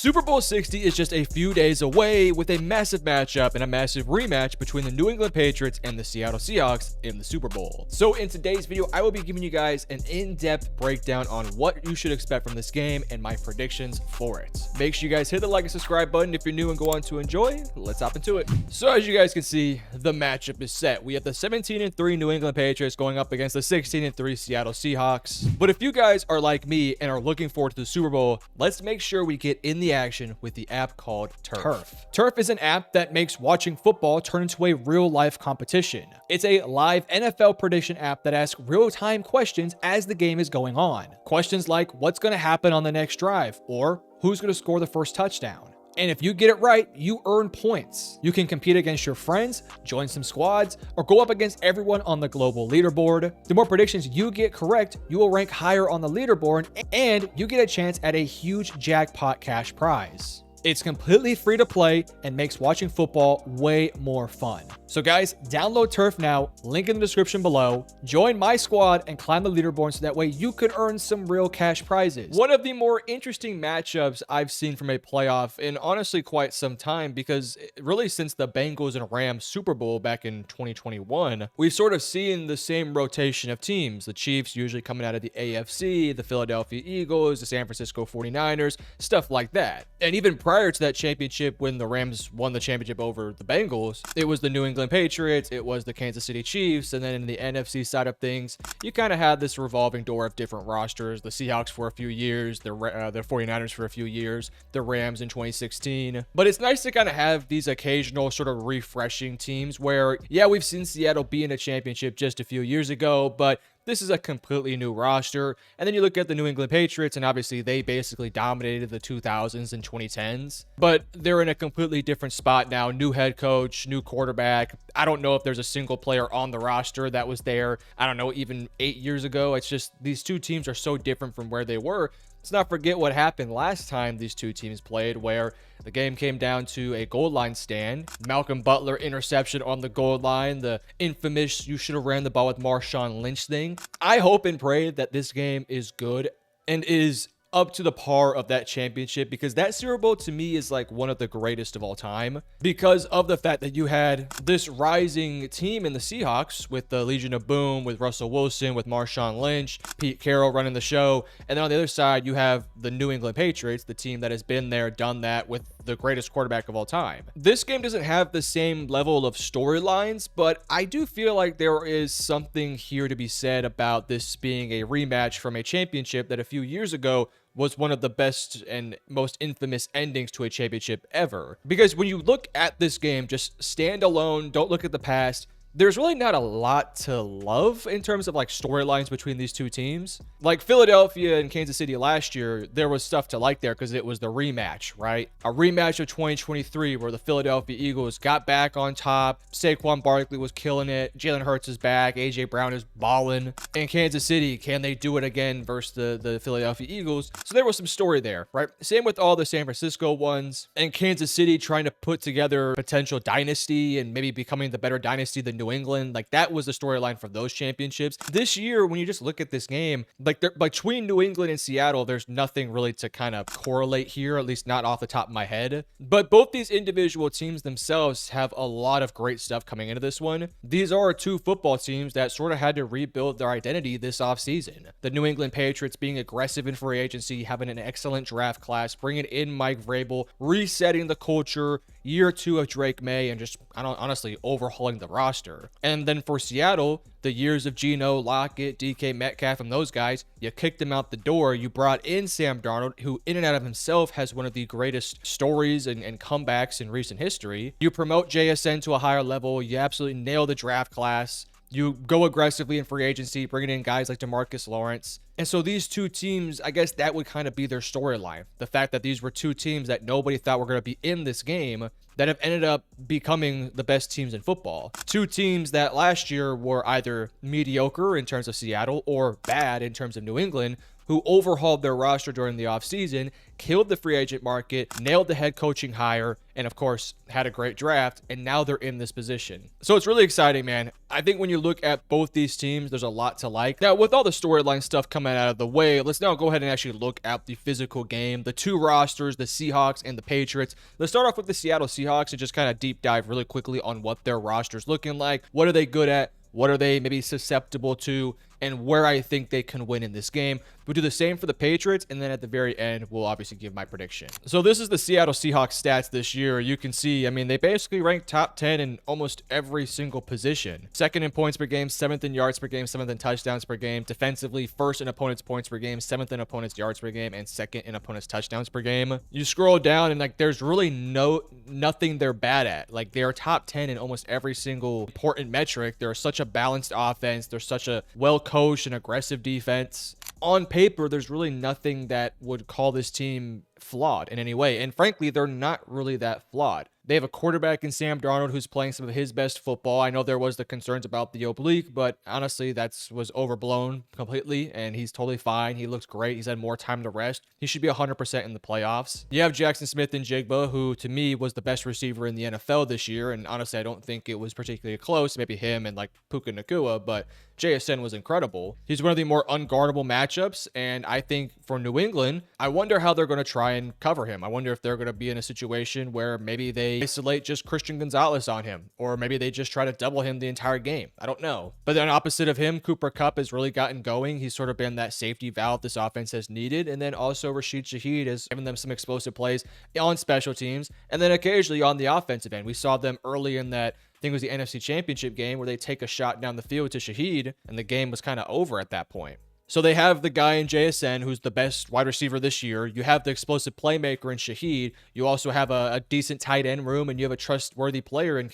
Super Bowl 60 is just a few days away with a massive matchup and a massive rematch between the New England Patriots and the Seattle Seahawks in the Super Bowl. So in today's video, I will be giving you guys an in-depth breakdown on what you should expect from this game and my predictions for it. Make sure you guys hit the like and subscribe button if you're new and go on to enjoy. Let's hop into it. So as you guys can see, the matchup is set. We have the 17-3 New England Patriots going up against the 16-3 Seattle Seahawks. But if you guys are like me and are looking forward to the Super Bowl, let's make sure we get in the action with the app called Turf. Turf is an app that makes watching football turn into a real-life competition. It's a live NFL prediction app that asks real-time questions as the game is going on. Questions like what's going to happen on the next drive, or who's going to score the first touchdown. And if you get it right, you earn points. You can compete against your friends, join some squads, or go up against everyone on the global leaderboard. The more predictions you get correct, you will rank higher on the leaderboard, and you get a chance at a huge jackpot cash prize. It's completely free to play and makes watching football way more fun. So guys, download Turf now, link in the description below, join my squad and climb the leaderboard so that way you can earn some real cash prizes. One of the more interesting matchups I've seen from a playoff in honestly quite some time, because really since the Bengals and Rams Super Bowl back in 2021, we've sort of seen the same rotation of teams. The Chiefs usually coming out of the AFC, the Philadelphia Eagles, the San Francisco 49ers, stuff like that. And even prior to that championship, when the Rams won the championship over the Bengals, it was the New England Patriots, it was the Kansas City Chiefs, and then in the NFC side of things, you kind of had this revolving door of different rosters. The Seahawks for a few years, the 49ers for a few years, the Rams in 2016. But it's nice to kind of have these occasional sort of refreshing teams where, yeah, we've seen Seattle be in a championship just a few years ago, but this is a completely new roster. And then you look at the New England Patriots, and obviously they basically dominated the 2000s and 2010s. But they're in a completely different spot now. New head coach, new quarterback. I don't know if there's a single player on the roster that was there, I don't know, even 8 years ago. It's just these two teams are so different from where they were. Let's not forget what happened last time these two teams played, where the game came down to a goal line stand. Malcolm Butler interception on the goal line, the infamous "you should have ran the ball with Marshawn Lynch" thing. I hope and pray that this game is good and is up to the par of that championship, because that Super Bowl to me is like one of the greatest of all time, because of the fact that you had this rising team in the Seahawks with the Legion of Boom, with Russell Wilson, with Marshawn Lynch, Pete Carroll running the show. And then on the other side, you have the New England Patriots, the team that has been there, done that, with the greatest quarterback of all time. This game doesn't have the same level of storylines, but I do feel like there is something here to be said about this being a rematch from a championship that a few years ago was one of the best and most infamous endings to a championship ever. Because when you look at this game, just stand alone, don't look at the past, there's really not a lot to love in terms of like storylines between these two teams. Like Philadelphia and Kansas City last year, there was stuff to like there because it was the rematch, right? A rematch of 2023 where the Philadelphia Eagles got back on top. Saquon Barkley was killing it. Jalen Hurts is back. AJ Brown is balling. And Kansas City, can they do it again versus the Philadelphia Eagles? So there was some story there, right? Same with all the San Francisco ones. And Kansas City trying to put together potential dynasty and maybe becoming the better dynasty than New England. Like that was the storyline for those championships. This year, when you just look at this game, like between New England and Seattle, there's nothing really to kind of correlate here, at least not off the top of my head. But both these individual teams themselves have a lot of great stuff coming into this one. These are two football teams that sort of had to rebuild their identity this offseason. The New England Patriots being aggressive in free agency, having an excellent draft class, bringing in Mike Vrabel, resetting the culture, year two of Drake May, and just honestly overhauling the roster. And then for Seattle, the years of Geno, Lockett, DK Metcalf, and those guys, you kicked them out the door. You brought in Sam Darnold, who in and out of himself has one of the greatest stories and comebacks in recent history. You promote JSN to a higher level. You absolutely nail the draft class. You go aggressively in free agency, bringing in guys like DeMarcus Lawrence. And so these two teams, I guess that would kind of be their storyline. The fact that these were two teams that nobody thought were going to be in this game that have ended up becoming the best teams in football. Two teams that last year were either mediocre in terms of Seattle or bad in terms of New England, who overhauled their roster during the offseason, killed the free agent market, nailed the head coaching hire, and of course had a great draft, and now they're in this position. So it's really exciting, man. I think when you look at both these teams, there's a lot to like. Now, with all the storyline stuff coming out of the way, let's now go ahead and actually look at the physical game, the two rosters, the Seahawks and the Patriots. Let's start off with the Seattle Seahawks and just kind of deep dive really quickly on what their roster's looking like. What are they good at? What are they maybe susceptible to, and where I think they can win in this game. We'll do the same for the Patriots, and then at the very end, we'll obviously give my prediction. So this is the Seattle Seahawks stats this year. You can see, I mean, they basically rank top 10 in almost every single position. Second in points per game, 7th in yards per game, 7th in touchdowns per game. Defensively, first in opponents' points per game, 7th in opponents' yards per game, and second in opponents' touchdowns per game. You scroll down, and like, there's really nothing they're bad at. Like, they are top 10 in almost every single important metric. They're such a balanced offense. They're such a well-coached and aggressive defense. On paper, there's really nothing that would call this team flawed in any way. And frankly, they're not really that flawed. They have a quarterback in Sam Darnold who's playing some of his best football. I know there was the concerns about the oblique, but honestly, was overblown completely, and he's totally fine. He looks great. He's had more time to rest. He should be 100% in the playoffs. You have Jackson Smith and Jigba, who to me was the best receiver in the NFL this year, and honestly, I don't think it was particularly close. Maybe him and like Puka Nacua, but JSN was incredible. He's one of the more unguardable matchups, and I think for New England, I wonder how they're going to try and cover him. I wonder if they're going to be in a situation where maybe they isolate just Christian Gonzalez on him, or maybe they just try to double him the entire game. I don't know. But then opposite of him, Cooper Kupp has really gotten going. He's sort of been that safety valve this offense has needed. And then also Rashid Shaheed has given them some explosive plays on special teams. And then occasionally on the offensive end, we saw them early in that, I think it was the NFC Championship game, where they take a shot down the field to Shaheed, and the game was kind of over at that point. So they have the guy in JSN who's the best wide receiver this year. You have the explosive playmaker in Shaheed. You also have a decent tight end room, and you have a trustworthy player in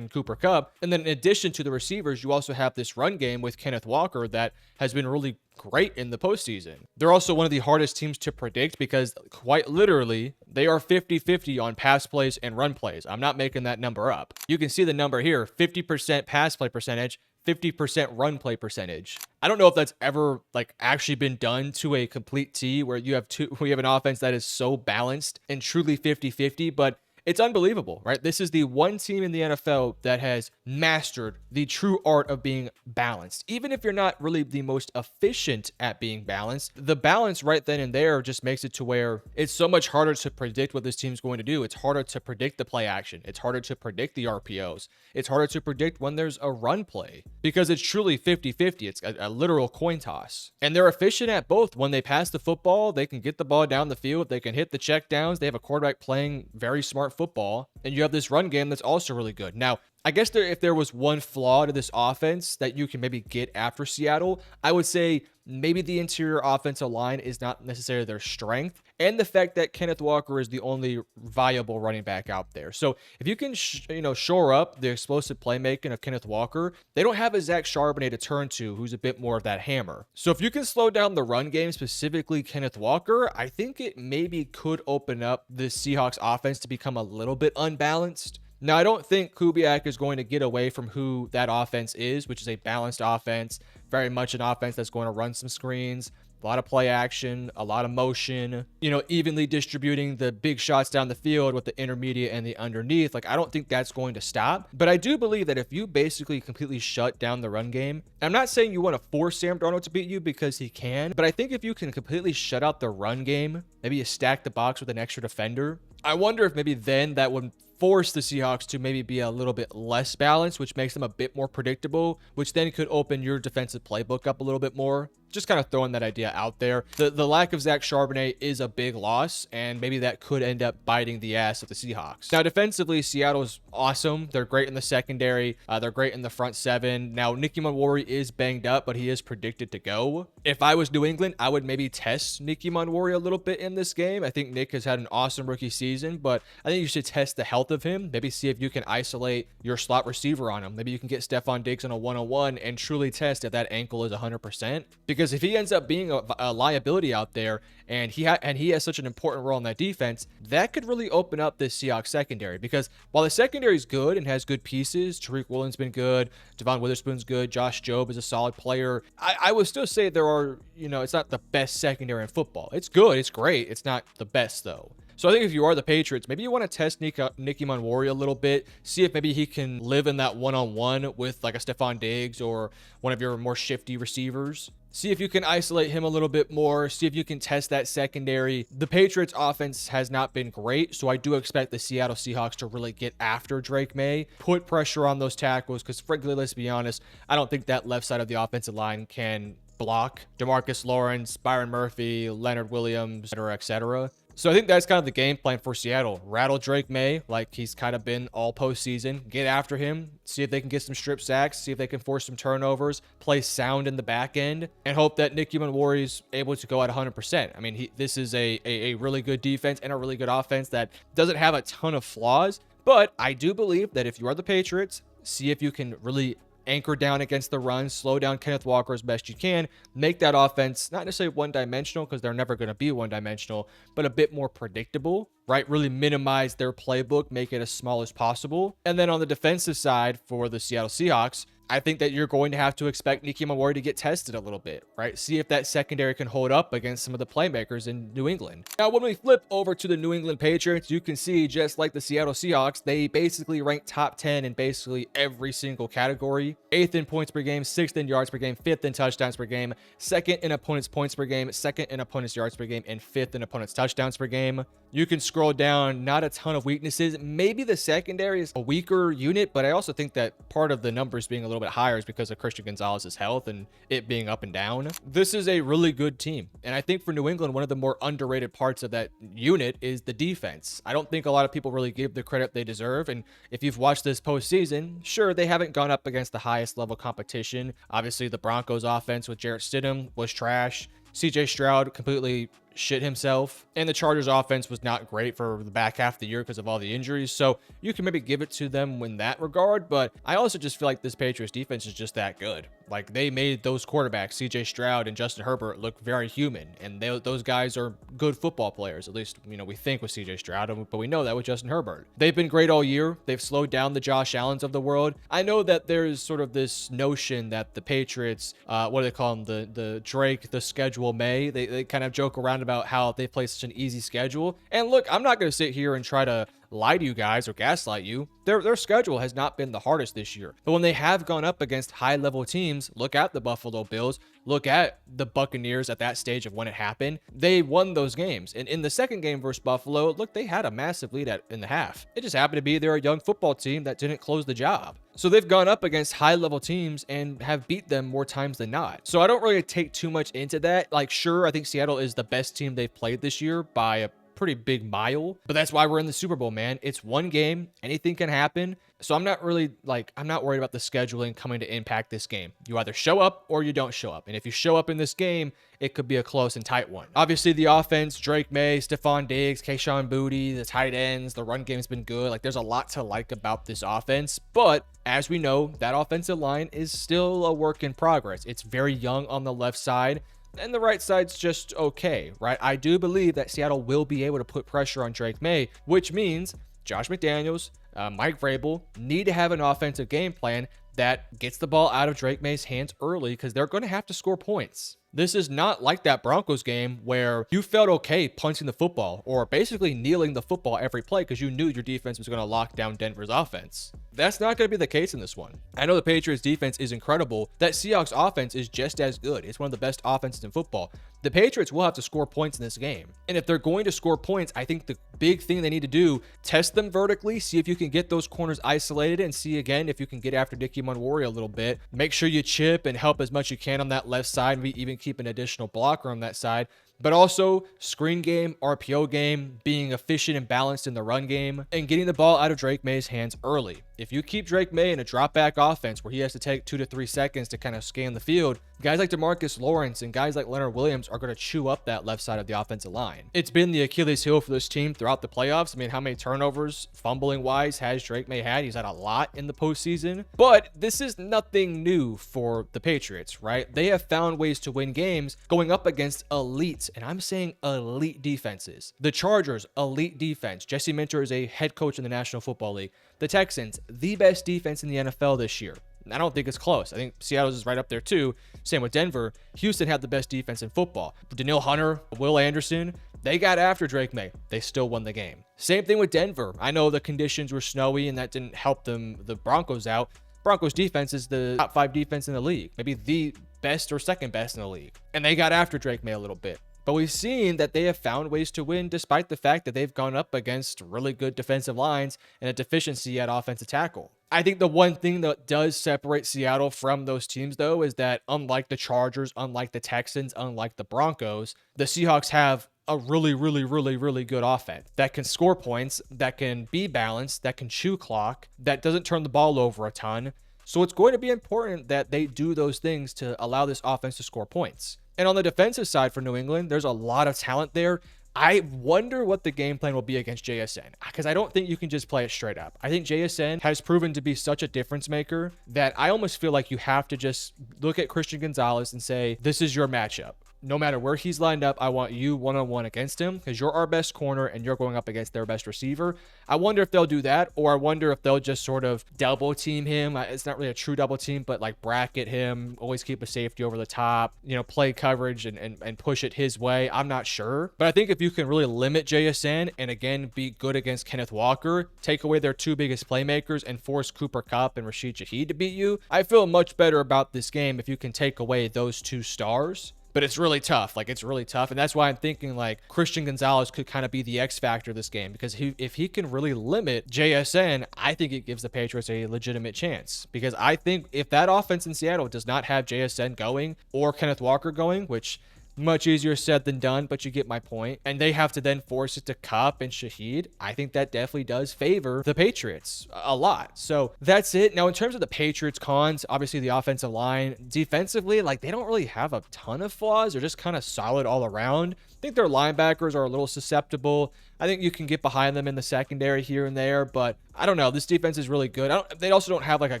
Cooper Kupp. And then in addition to the receivers, you also have this run game with Kenneth Walker that has been really great in the postseason. They're also one of the hardest teams to predict because quite literally, they are 50-50 on pass plays and run plays. I'm not making that number up. You can see the number here, 50% pass play percentage, 50% run play percentage. I don't know if that's ever like actually been done to a complete T where you have an offense that is so balanced and truly 50-50, but it's unbelievable, right? This is the one team in the NFL that has mastered the true art of being balanced. Even if you're not really the most efficient at being balanced, the balance right then and there just makes it to where it's so much harder to predict what this team's going to do. It's harder to predict the play action. It's harder to predict the RPOs. It's harder to predict when there's a run play because it's truly 50-50. It's a literal coin toss. And they're efficient at both. When they pass the football, they can get the ball down the field. They can hit the check downs. They have a quarterback playing very smart football, and you have this run game that's also really good. Now, I guess if there was one flaw to this offense that you can maybe get after Seattle, I would say maybe the interior offensive line is not necessarily their strength, and the fact that Kenneth Walker is the only viable running back out there. So if you can, shore up the explosive playmaking of Kenneth Walker, they don't have a Zach Charbonnet to turn to, who's a bit more of that hammer. So if you can slow down the run game, specifically Kenneth Walker, I think it maybe could open up the Seahawks offense to become a little bit unbalanced. Now, I don't think Kubiak is going to get away from who that offense is, which is a balanced offense, very much an offense that's going to run some screens, a lot of play action, a lot of motion, evenly distributing the big shots down the field with the intermediate and the underneath. Like, I don't think that's going to stop. But I do believe that if you basically completely shut down the run game, I'm not saying you want to force Sam Darnold to beat you because he can, but I think if you can completely shut out the run game, maybe you stack the box with an extra defender, I wonder if maybe then that would force the Seahawks to maybe be a little bit less balanced, which makes them a bit more predictable, which then could open your defensive playbook up a little bit more. Just kind of throwing that idea out there. The lack of Zach Charbonnet is a big loss, and maybe that could end up biting the ass of the Seahawks. Now, defensively, Seattle's awesome. They're great in the secondary. They're great in the front seven. Now, Nicky Monwori is banged up, but he is predicted to go. If I was New England, I would maybe test Nicky Monwori a little bit in this game. I think Nick has had an awesome rookie season, but I think you should test the health of him. Maybe see if you can isolate your slot receiver on him. Maybe you can get Stephon Diggs on a one-on-one and truly test if that ankle is 100%. Because because if he ends up being a liability out there and he has such an important role in that defense, that could really open up this Seahawks secondary. Because while the secondary is good and has good pieces, Tariq Woolen's been good, Devon Witherspoon's good, Josh Jobe is a solid player, I would still say there are, it's not the best secondary in football. It's good, it's great, it's not the best though. So I think if you are the Patriots, maybe you want to test Nicky Manwari a little bit, see if maybe he can live in that one-on-one with like a Stephon Diggs or one of your more shifty receivers. See if you can isolate him a little bit more. See if you can test that secondary. The Patriots offense has not been great, so I do expect the Seattle Seahawks to really get after Drake May, put pressure on those tackles, because frankly, let's be honest, I don't think that left side of the offensive line can block DeMarcus Lawrence, Byron Murphy, Leonard Williams, etc. So I think that's kind of the game plan for Seattle. Rattle Drake May like he's kind of been all postseason. Get after him. See if they can get some strip sacks. See if they can force some turnovers. Play sound in the back end. And hope that Nicky Manwari is able to go at 100%. I mean, this is a really good defense and a really good offense that doesn't have a ton of flaws. But I do believe that if you are the Patriots, see if you can really anchor down against the run, slow down Kenneth Walker as best you can, make that offense not necessarily one-dimensional, because they're never going to be one-dimensional, but a bit more predictable, right? Really minimize their playbook, make it as small as possible. And then on the defensive side for the Seattle Seahawks, I think that you're going to have to expect Nicky Manwari to get tested a little bit, right? See if that secondary can hold up against some of the playmakers in New England. Now, when we flip over to the New England Patriots, you can see just like the Seattle Seahawks, they basically rank top 10 in basically every single category. 8th in points per game, 6th in yards per game, 5th in touchdowns per game, 2nd in opponents' points per game, 2nd in opponents' yards per game, and 5th in opponents' touchdowns per game. You can scroll down, not a ton of weaknesses. Maybe the secondary is a weaker unit, but I also think that part of the numbers being a little bit higher is because of Christian Gonzalez's health and it being up and down. This is a really good team. And I think for New England, one of the more underrated parts of that unit is the defense. I don't think a lot of people really give the credit they deserve. And if you've watched this postseason, sure, they haven't gone up against the highest level competition. Obviously, the Broncos offense with Jarrett Stidham was trash. CJ Stroud completely shit himself, and the Chargers offense was not great for the back half of the year because of all the injuries, so you can maybe give it to them in that regard. But I also just feel like this Patriots defense is just that good. Like, they made those quarterbacks, CJ Stroud and Justin Herbert, look very human, and those guys are good football players, at least we think with CJ Stroud, but we know that with Justin Herbert. They've been great all year. They've slowed down the Josh Allens of the world. I know that there's sort of this notion that the Patriots, what do they call them, the Drake, the schedule May, they kind of joke around about how they play such an easy schedule. And look, I'm not going to sit here and try to lie to you guys or gaslight you. Their schedule has not been the hardest this year. But when they have gone up against high-level teams, look at the Buffalo Bills, look at the Buccaneers at that stage of when it happened, they won those games. And in the second game versus Buffalo, look, they had a massive lead in the half. It just happened to be they're a young football team that didn't close the job. So they've gone up against high-level teams and have beat them more times than not. So I don't really take too much into that. Like, sure, I think Seattle is the best team they've played this year by a pretty big mile, but that's why we're in the Super Bowl, man. It's one game, anything can happen. So I'm not worried about the scheduling coming to impact this game. You either show up or you don't show up. And if you show up in this game, it could be a close and tight one. Obviously, the offense, Drake May, Stephon Diggs, Kayshon Boutte, the tight ends, the run game's been good. Like, there's a lot to like about this offense. But as we know, that offensive line is still a work in progress. It's very young on the left side, and the right side's just okay, right? I do believe that Seattle will be able to put pressure on Drake May, which means Josh McDaniels, Mike Vrabel need to have an offensive game plan that gets the ball out of Drake May's hands early, because they're going to have to score points. This is not like that Broncos game where you felt okay punching the football or basically kneeling the football every play because you knew your defense was going to lock down Denver's offense. That's not going to be the case in this one. I know the Patriots defense is incredible. That Seahawks offense is just as good. It's one of the best offenses in football. The Patriots will have to score points in this game. And if they're going to score points, I think the big thing they need to do, test them vertically, see if you can get those corners isolated, and see again if you can get after Nicky Manwari a little bit. Make sure you chip and help as much as you can on that left side, maybe even keep an additional blocker on that side. But also screen game, RPO game, being efficient and balanced in the run game, and getting the ball out of Drake May's hands early. if you keep Drake May in a drop back offense where he has to take 2 to 3 seconds to kind of scan the field, guys like DeMarcus Lawrence and guys like Leonard Williams are going to chew up that left side of the offensive line. It's been the Achilles heel for this team throughout the playoffs. I mean, how many turnovers, fumbling wise, has Drake May had? He's had a lot in the postseason. But this is nothing new for the Patriots, right? They have found ways to win games going up against elite, and I'm saying elite defenses. The Chargers, elite defense. Jesse Minter is a head coach in the National Football League. The Texans, the best defense in the NFL this year. I don't think it's close. I think Seattle's is right up there too. Same with Denver. Houston had the best defense in football. Danielle Hunter, Will Anderson, they got after Drake May. They still won the game. Same thing with Denver. I know the conditions were snowy and that didn't help the Broncos out. Broncos defense is the top 5 defense in the league. Maybe the best or second best in the league. And they got after Drake May a little bit. But we've seen that they have found ways to win despite the fact that they've gone up against really good defensive lines and a deficiency at offensive tackle. I think the one thing that does separate Seattle from those teams, though, is that unlike the Chargers, unlike the Texans, unlike the Broncos, the Seahawks have a really good offense that can score points, that can be balanced, that can chew clock, that doesn't turn the ball over a ton. So it's going to be important that they do those things to allow this offense to score points. And on the defensive side for New England, there's a lot of talent there. I wonder what the game plan will be against JSN, because I don't think you can just play it straight up. I think JSN has proven to be such a difference maker that I almost feel like you have to just look at Christian Gonzalez and say, this is your matchup. No matter where he's lined up, I want you one-on-one against him because you're our best corner and you're going up against their best receiver. I wonder if they'll do that, or I wonder if they'll just sort of double team him. It's not really a true double team, but like bracket him, always keep a safety over the top, play coverage and push it his way. I'm not sure. But I think if you can really limit JSN and again, be good against Kenneth Walker, take away their 2 biggest playmakers and force Cooper Kupp and Rashid Shaheed to beat you, I feel much better about this game if you can take away those 2 stars. But it's really tough. It's really tough. And that's why I'm thinking Christian Gonzalez could kind of be the X factor of this game, because if he can really limit JSN, I think it gives the Patriots a legitimate chance. Because I think if that offense in Seattle does not have JSN going or Kenneth Walker going, which much easier said than done, but you get my point. And they have to then force it to Kupp and Shaheed. I think that definitely does favor the Patriots a lot. So that's it. Now, in terms of the Patriots cons, obviously the offensive line, defensively, they don't really have a ton of flaws. They're just kind of solid all around. I think their linebackers are a little susceptible. I think you can get behind them in the secondary here and there, but I don't know. This defense is really good. They also don't have a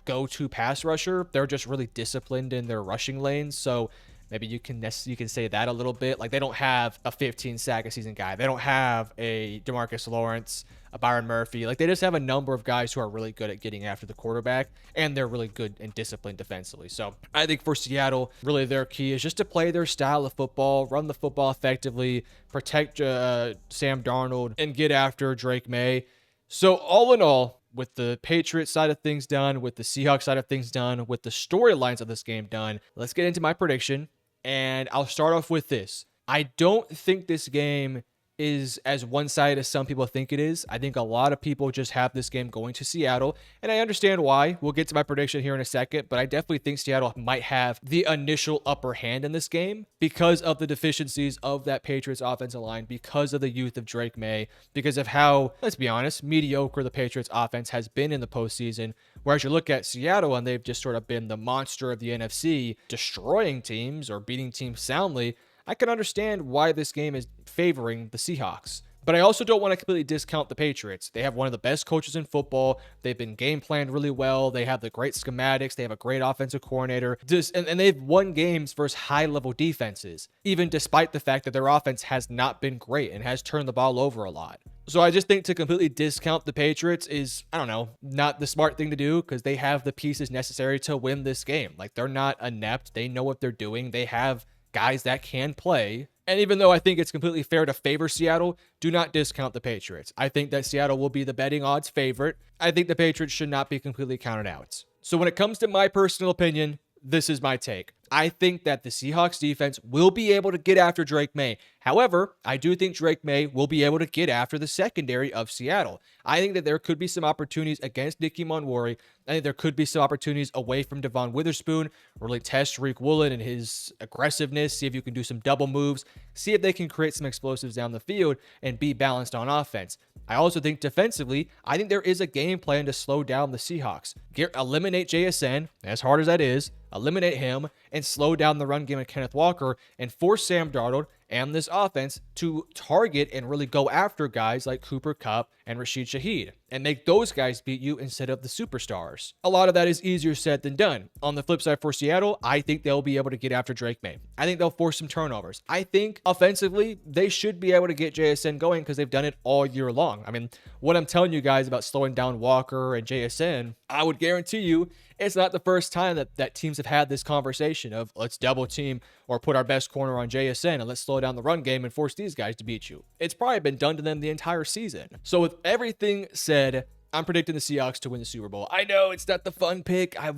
go-to pass rusher. They're just really disciplined in their rushing lanes. So maybe you can say that a little bit. They don't have a 15 sack a season guy. They don't have a DeMarcus Lawrence, a Byron Murphy. They just have a number of guys who are really good at getting after the quarterback, and they're really good and disciplined defensively. So I think for Seattle, really their key is just to play their style of football, run the football effectively, protect Sam Darnold, and get after Drake May. So all in all, with the Patriots side of things done, with the Seahawks side of things done, with the storylines of this game done, let's get into my prediction. And I'll start off with this. I don't think this game is as one-sided as some people think it is. I think a lot of people just have this game going to Seattle, and I understand why. We'll get to my prediction here in a second, but I definitely think Seattle might have the initial upper hand in this game because of the deficiencies of that Patriots offensive line, because of the youth of Drake May, because of how, let's be honest, mediocre the Patriots offense has been in the postseason. Whereas you look at Seattle and they've just sort of been the monster of the NFC, destroying teams or beating teams soundly. I can understand why this game is favoring the Seahawks. But I also don't want to completely discount the Patriots. They have one of the best coaches in football. They've been game planned really well. They have the great schematics. They have a great offensive coordinator. And they've won games versus high-level defenses, even despite the fact that their offense has not been great and has turned the ball over a lot. So I just think to completely discount the Patriots is, not the smart thing to do, because they have the pieces necessary to win this game. They're not inept. They know what they're doing. They have guys that can play. And even though I think it's completely fair to favor Seattle, do not discount the Patriots. I think that Seattle will be the betting odds favorite. I think the Patriots should not be completely counted out. So when it comes to my personal opinion, this is my take. I think that the Seahawks defense will be able to get after Drake May. However, I do think Drake May will be able to get after the secondary of Seattle. I think that there could be some opportunities against Nicky Monwori. I think there could be some opportunities away from Devon Witherspoon, really test Tariq Woolen and his aggressiveness, see if you can do some double moves, see if they can create some explosives down the field and be balanced on offense. I also think defensively, I think there is a game plan to slow down the Seahawks. Eliminate JSN, as hard as that is, eliminate him, and slow down the run game of Kenneth Walker and force Sam Darnold and this offense to target and really go after guys like Cooper Kupp and Rashid Shaheed and make those guys beat you instead of the superstars. A lot of that is easier said than done. On the flip side for Seattle, I think they'll be able to get after Drake May. I think they'll force some turnovers. I think offensively, they should be able to get JSN going because they've done it all year long. I mean, what I'm telling you guys about slowing down Walker and JSN, I would guarantee you it's not the first time that teams have had this conversation of let's double team or put our best corner on JSN and let's slow down the run game and force these guys to beat you. It's probably been done to them the entire season. So with everything said, I'm predicting the Seahawks to win the Super Bowl. I know it's not the fun pick. I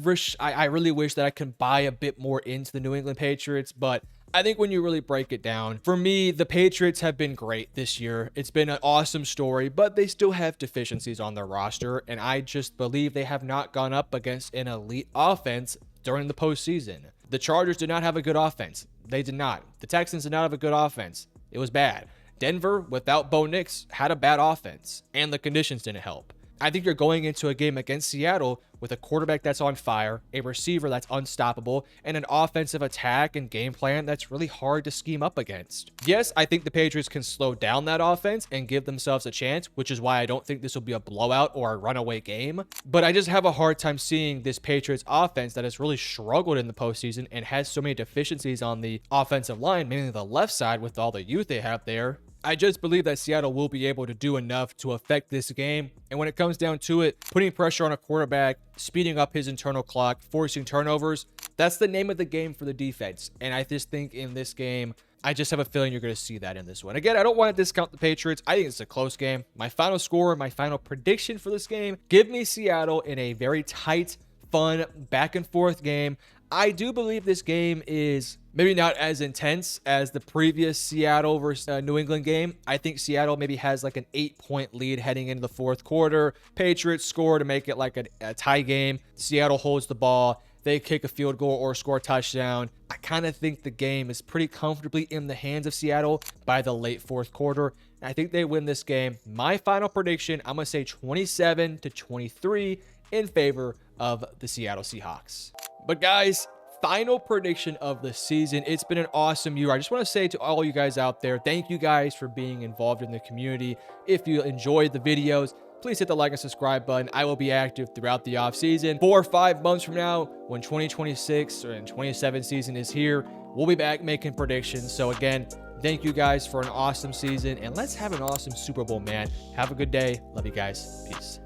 really wish that I could buy a bit more into the New England Patriots, but I think when you really break it down, for me, the Patriots have been great this year. It's been an awesome story, but they still have deficiencies on their roster, and I just believe they have not gone up against an elite offense during the postseason. The Chargers did not have a good offense. They did not. The Texans did not have a good offense. It was bad. Denver, without Bo Nix, had a bad offense, and the conditions didn't help. I think you're going into a game against Seattle with a quarterback that's on fire, a receiver that's unstoppable, and an offensive attack and game plan that's really hard to scheme up against. Yes, I think the Patriots can slow down that offense and give themselves a chance, which is why I don't think this will be a blowout or a runaway game. But I just have a hard time seeing this Patriots offense that has really struggled in the postseason and has so many deficiencies on the offensive line, mainly the left side with all the youth they have there. I just believe that Seattle will be able to do enough to affect this game. And when it comes down to it, putting pressure on a quarterback, speeding up his internal clock, forcing turnovers, that's the name of the game for the defense. And I just think in this game, I just have a feeling you're going to see that in this one. Again, I don't want to discount the Patriots. I think it's a close game. My final score, my final prediction for this game, give me Seattle in a very tight, fun, back and forth game. I do believe this game is maybe not as intense as the previous Seattle versus New England game. I think Seattle maybe has like an 8-point lead heading into the fourth quarter. Patriots score to make it like a tie game. Seattle holds the ball. They kick a field goal or score a touchdown. I kind of think the game is pretty comfortably in the hands of Seattle by the late fourth quarter. I think they win this game. My final prediction, I'm going to say 27-23 in favor of the Seattle Seahawks. But guys, final prediction of the season. It's been an awesome year. I just want to say to all you guys out there, thank you guys for being involved in the community. If you enjoyed the videos, please hit the like and subscribe button. I will be active throughout the off season. 4 or 5 months from now, when 2026 or 27 season is here, we'll be back making predictions. So again, thank you guys for an awesome season, and let's have an awesome Super Bowl, man. Have a good day. Love you guys. Peace.